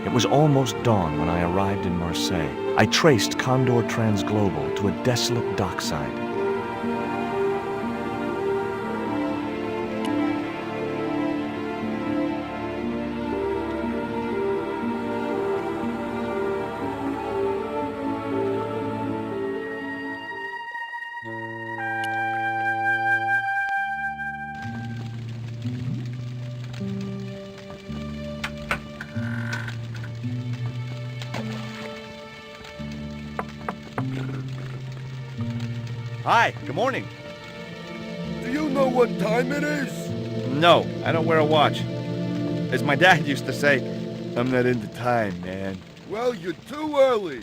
It was almost dawn when I arrived in Marseille. I traced Condor Transglobal to a desolate dockside. Hi, good morning. Do you know what time it is? No, I don't wear a watch. As my dad used to say, I'm not into time, man. Well, you're too early.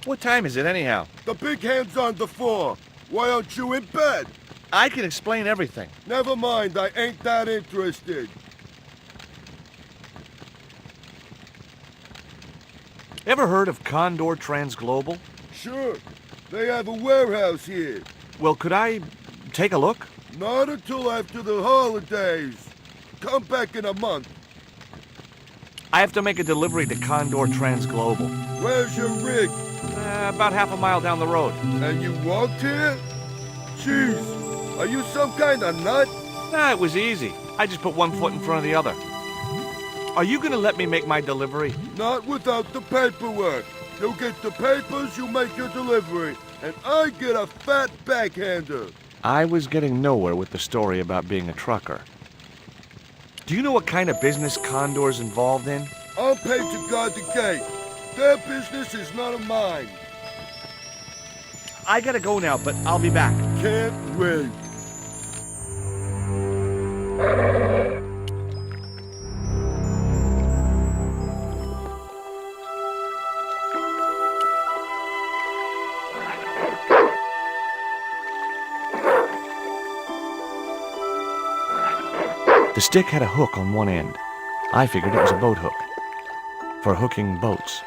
What time is it anyhow? The big hand's on the floor. Why aren't you in bed? I can explain everything. Never mind, I ain't that interested. Ever heard of Condor Transglobal? Sure, they have a warehouse here. Well, could I take a look? Not until after the holidays. Come back in a month. I have to make a delivery to Condor Transglobal. Where's your rig? About half a mile down the road. And you walked here? Jeez, are you some kind of nut? Nah, it was easy. I just put one foot in front of the other. Are you gonna let me make my delivery? Not without the paperwork. You get the papers, you make your delivery, and I get a fat backhander. I was getting nowhere with the story about being a trucker. Do you know what kind of business Condor's involved in? I'm paid to guard the gate. Their business is none of mine. I gotta go now, but I'll be back. Can't wait. The stick had a hook on one end. I figured it was a boat hook for hooking boats.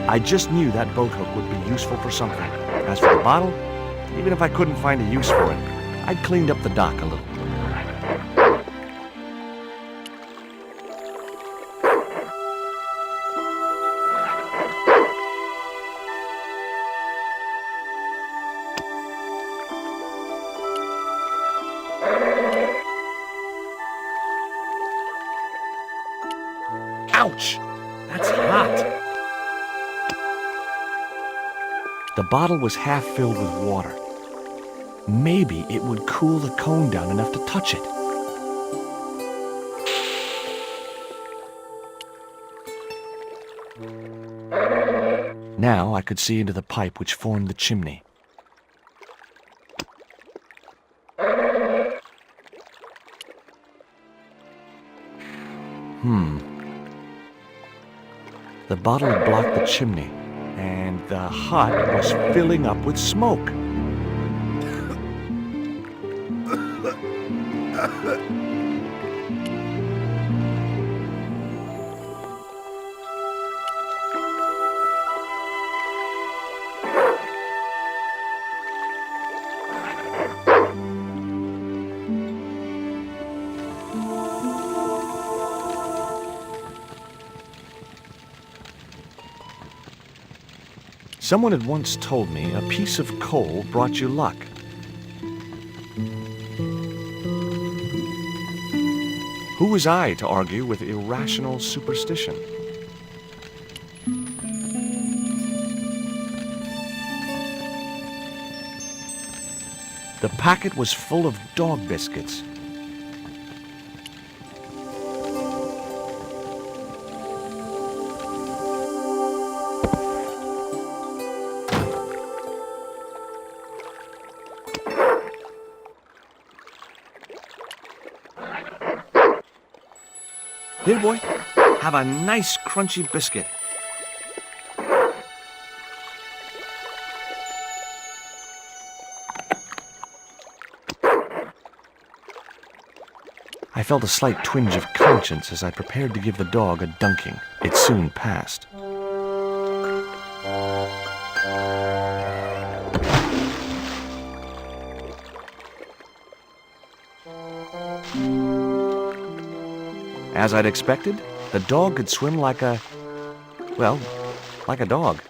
I just knew that boat hook would be useful for something. As for the bottle, even if I couldn't find a use for it, I'd cleaned up the dock a little. Ouch! That's hot. The bottle was half filled with water. Maybe it would cool the cone down enough to touch it. Now I could see into the pipe which formed the chimney. The bottle had blocked the chimney, and the hut was filling up with smoke. Someone had once told me a piece of coal brought you luck. Who was I to argue with irrational superstition? The packet was full of dog biscuits. Here, boy, have a nice crunchy biscuit. I felt a slight twinge of conscience as I prepared to give the dog a dunking. It soon passed. As I'd expected, the dog could swim like a dog.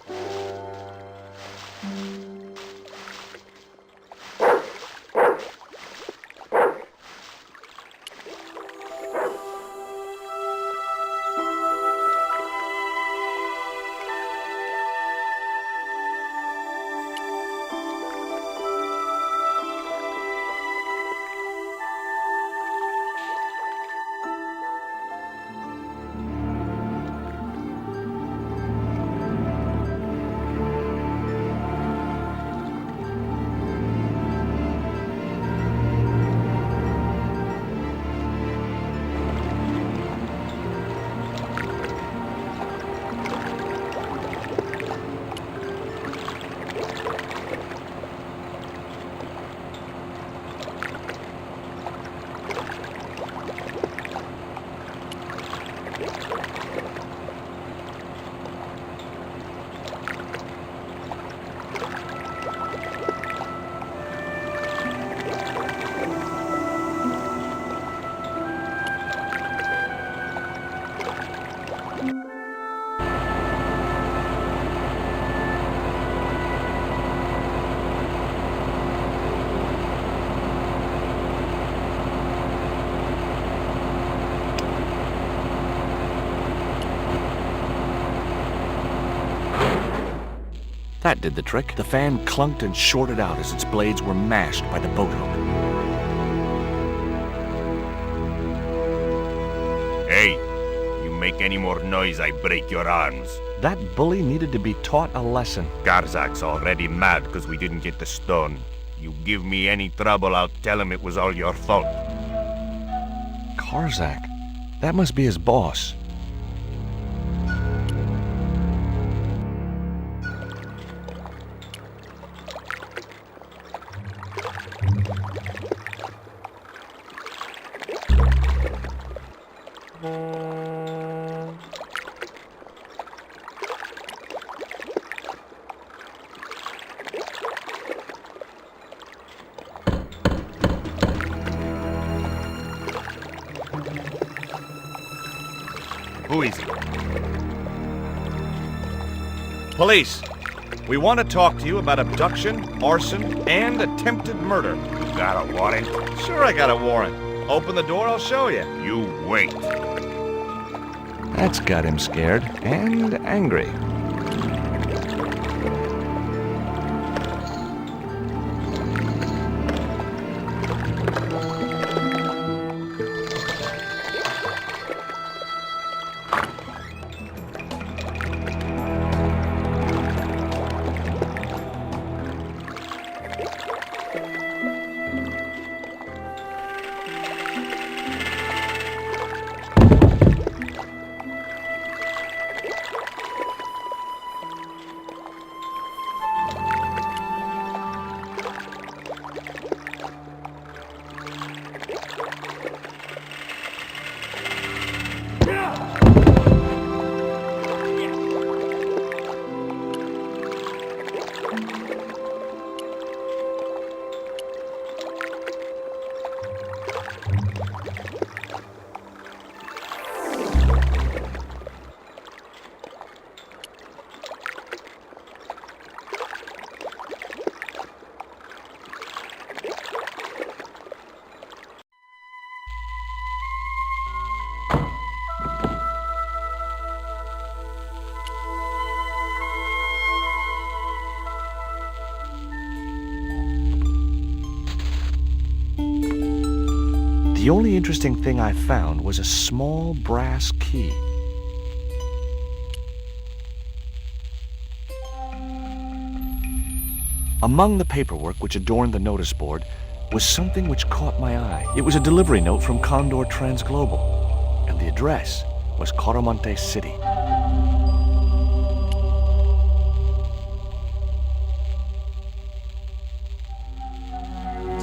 That did the trick. The fan clunked and shorted out as its blades were mashed by the boat hook. Hey, you make any more noise, I break your arms. That bully needed to be taught a lesson. Garzak's already mad because we didn't get the stone. You give me any trouble, I'll tell him it was all your fault. Karzak? That must be his boss. Who is he? Police! We want to talk to you about abduction, arson, and attempted murder. You got a warrant? Sure I got a warrant. Open the door, I'll show you. You wait. That's got him scared and angry. The only interesting thing I found was a small brass key. Among the paperwork which adorned the notice board was something which caught my eye. It was a delivery note from Condor Transglobal, and the address was Coromante City.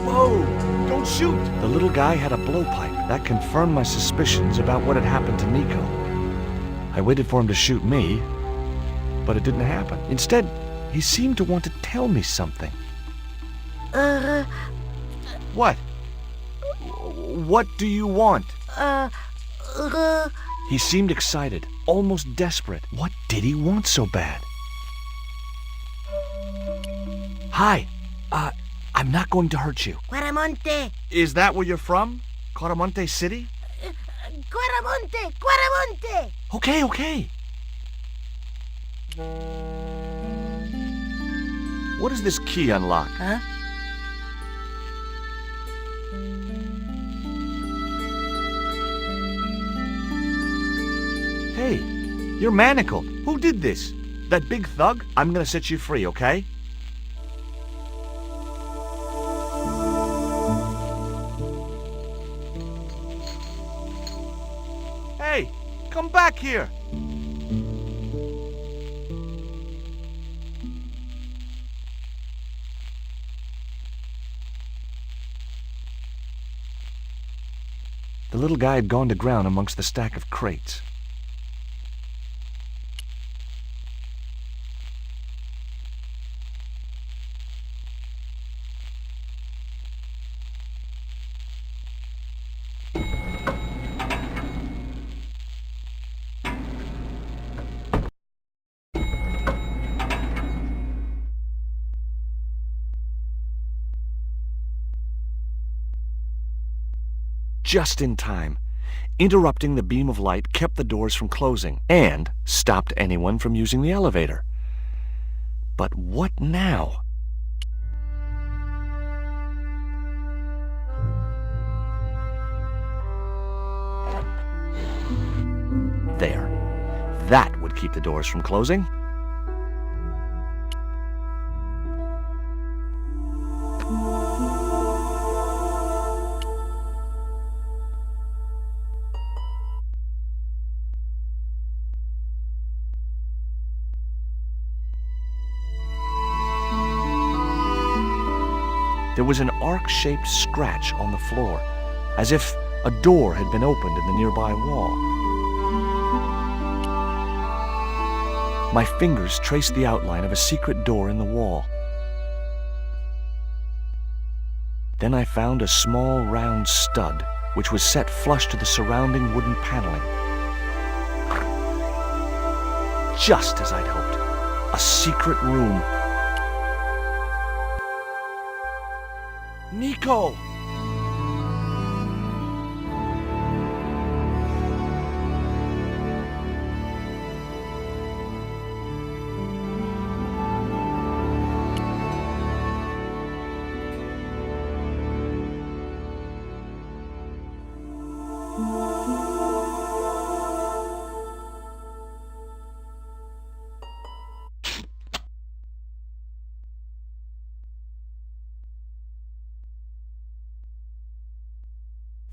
Whoa! Don't shoot! The little guy had a blowpipe. That confirmed my suspicions about what had happened to Nico. I waited for him to shoot me, but it didn't happen. Instead, he seemed to want to tell me something. What? What do you want? He seemed excited, almost desperate. What did he want so bad? Hi. I'm not going to hurt you. Guaramonte! Is that where you're from? Coramonte City? Guaramonte! Guaramonte! Okay. What does this key unlock? Huh? Hey, you're manacled. Who did this? That big thug? I'm gonna set you free, okay? Hey, come back here! The little guy had gone to ground amongst the stack of crates. Just in time. Interrupting the beam of light kept the doors from closing and stopped anyone from using the elevator. But what now? There. That would keep the doors from closing. There was an arc-shaped scratch on the floor, as if a door had been opened in the nearby wall. My fingers traced the outline of a secret door in the wall. Then I found a small round stud, which was set flush to the surrounding wooden paneling. Just as I'd hoped, a secret room. Nico!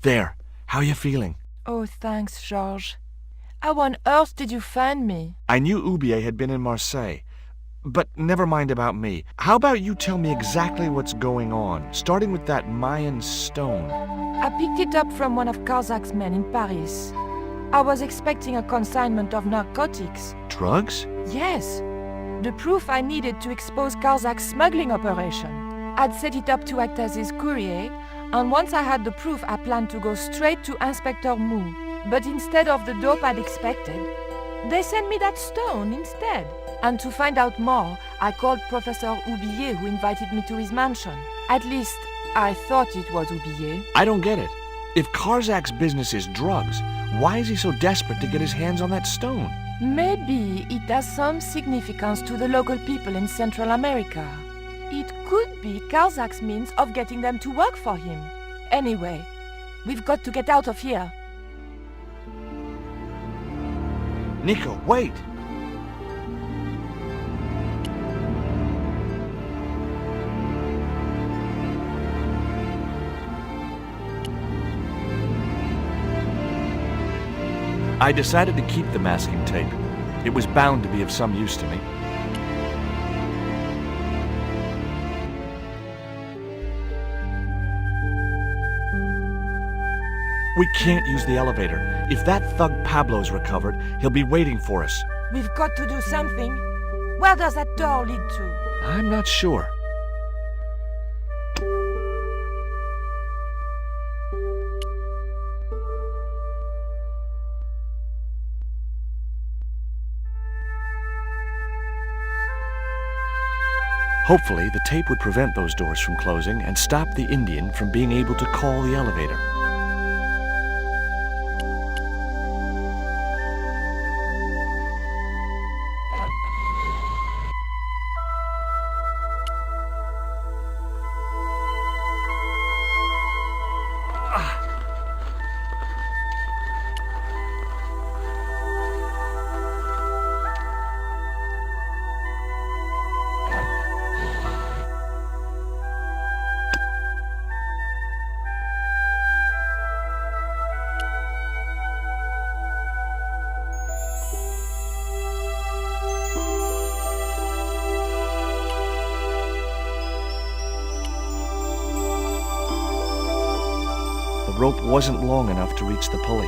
There. How are you feeling? Oh, thanks, Georges. How on earth did you find me? I knew Oubier had been in Marseille. But never mind about me. How about you tell me exactly what's going on, starting with that Mayan stone? I picked it up from one of Karzak's men in Paris. I was expecting a consignment of narcotics. Drugs? Yes. The proof I needed to expose Karzak's smuggling operation. I'd set it up to act as his courier, and once I had the proof, I planned to go straight to Inspector Mou. But instead of the dope I'd expected, they sent me that stone instead. And to find out more, I called Professor Oubier, who invited me to his mansion. At least, I thought it was Oubier. I don't get it. If Karzak's business is drugs, why is he so desperate to get his hands on that stone? Maybe it has some significance to the local people in Central America. It could be Karzak's means of getting them to work for him. Anyway, we've got to get out of here. Nico, wait! I decided to keep the masking tape. It was bound to be of some use to me. We can't use the elevator. If that thug Pablo's recovered, he'll be waiting for us. We've got to do something. Where does that door lead to? I'm not sure. Hopefully, the tape would prevent those doors from closing and stop the Indian from being able to call the elevator. The rope wasn't long enough to reach the pulley.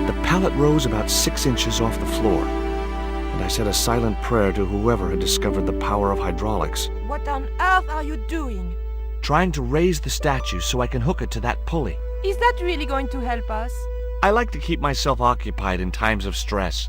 The pallet rose about 6 inches off the floor, and I said a silent prayer to whoever had discovered the power of hydraulics. What on earth are you doing? Trying to raise the statue so I can hook it to that pulley. Is that really going to help us? I like to keep myself occupied in times of stress.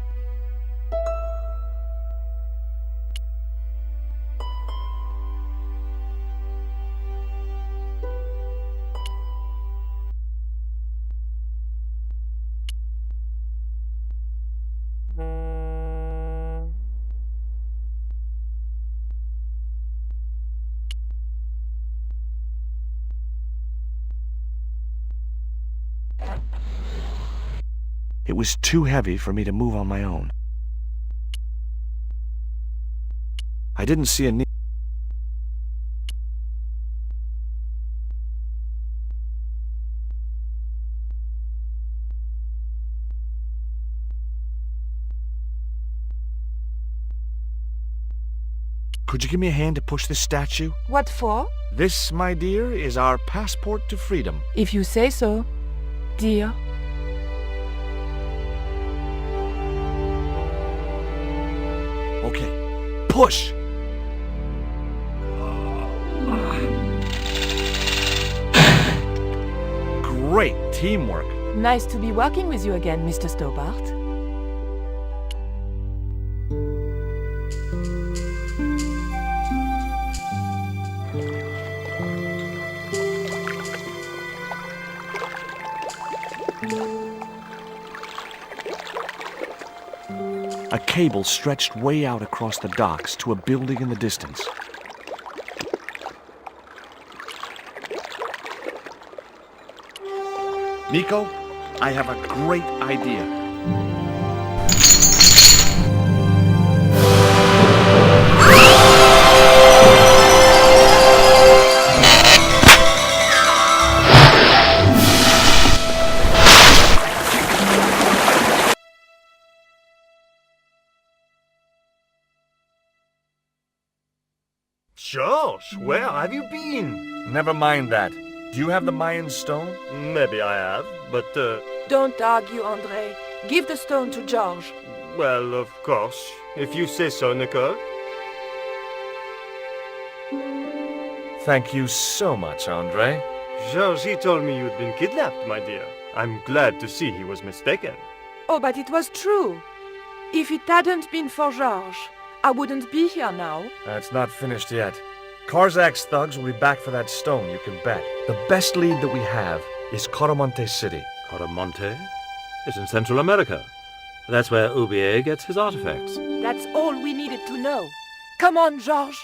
It was too heavy for me to move on my own. I didn't see a need. Could you give me a hand to push this statue? What for? This, my dear, is our passport to freedom. If you say so, dear. Okay, push! Great teamwork. Nice to be working with you again, Mr. Stobart. A cable stretched way out across the docks to a building in the distance. Nico, I have a great idea. Josh, where have you been? Never mind that. Do you have the Mayan stone? Maybe I have, but, Don't argue, André. Give the stone to George. well, of course. If you say so, Nicole. Thank you so much, André. George, he told me you'd been kidnapped, my dear. I'm glad to see he was mistaken. Oh, but it was true. If it hadn't been for George, I wouldn't be here now. It's not finished yet. Karzak's thugs will be back for that stone, you can bet. The best lead that we have is Coromonte City. Coromonte is in Central America. That's where Ubier gets his artifacts. That's all we needed to know. Come on, George.